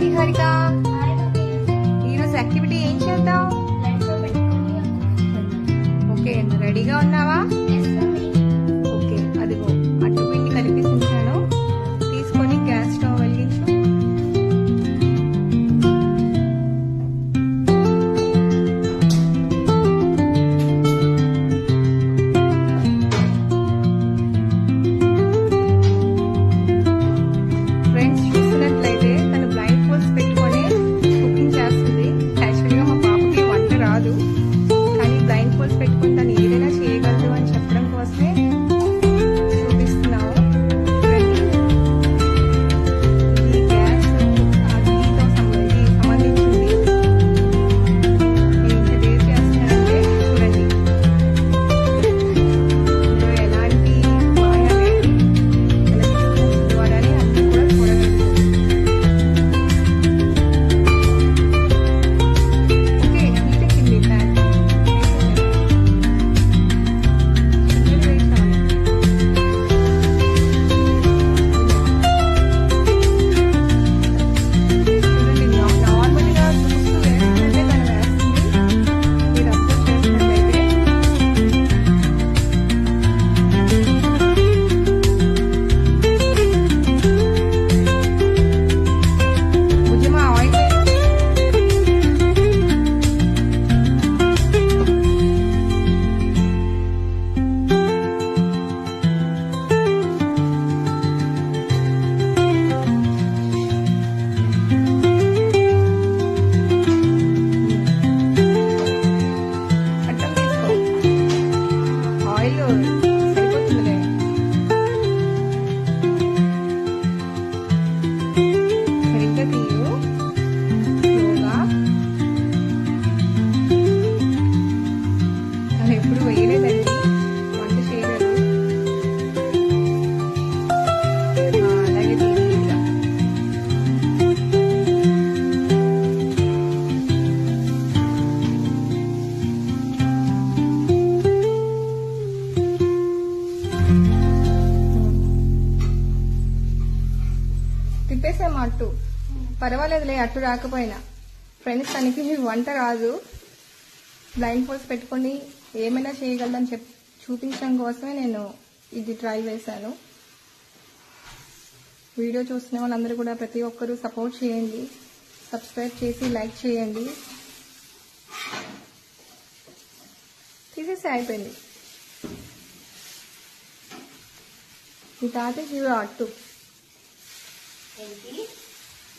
నిహారిక, ఈరోజు యాక్టివిటీ ఏం చేద్దాం? ఓకే, రెడీగా ఉన్నావా? ఓకే, అదిగో అట్టు పిండి కలిపేసి ఉంచాను, తీసుకొని గ్యాస్ స్టవ్ వెలిగించు. ఫ్రెండ్స్ చూస్తున్నట్లయితే తను బ్లైండ్ ఫోల్డ్స్ పెట్టుకొని కుకింగ్ చేస్తుంది. యాక్చువల్గా మా పాపకి వంట రాదు, కానీ బ్లైండ్ ఫోల్డ్స్ పెట్టుకొని తను ఏదైనా చేయగలదు అని చెప్పడం కోసమే చూపిస్తున్నాము. ఇది గ్యాస్ అగ్నితో సంబంధించింది. నేను ఇంత టేస్ట్ చేస్తున్నానంటే చూడండి, ఇందులో ఎలాంటి మాయ లేదు, వాడని అన్ని కూడా చూడగలరు. ఓకే, హీటెక్కింది ప్యాన్. చిన్నది వేసాను. చూడండి, నార్మల్గా చూస్తూ వేస్తుంటే తను వేస్తుంది. మీరు అబ్జర్వ్ చేసినట్లయితే భుజమా ఆయిల్ అట్టం తీసుకో, ఆయిల్ సరిపోతుందిలే. సరిగ్గా తీయు, స్లోగా. తను ఎప్పుడు వేయలేదండి, వంట చేయలేదు. అలాగే తీయగా. తిప్పేసాము అట్టు. పర్వాలేదులే అట్టు రాకపోయినా. ఫ్రెండ్స్ తనకి వంట రాదు, బ్లైండ్ ఫోల్డ్స్ పెట్టుకొని ఏమైనా చేయగలదని చూపించడం కోసమే నేను ఇది ట్రై చేశాను. వీడియో చూస్తున్న వాళ్ళందరూ కూడా ప్రతి ఒక్కరూ సపోర్ట్ చేయండి, సబ్స్క్రైబ్ చేసి లైక్ చేయండి. తీసేసి అయిపోయింది. ఈ తాత జీవ అట్టు ఏంటి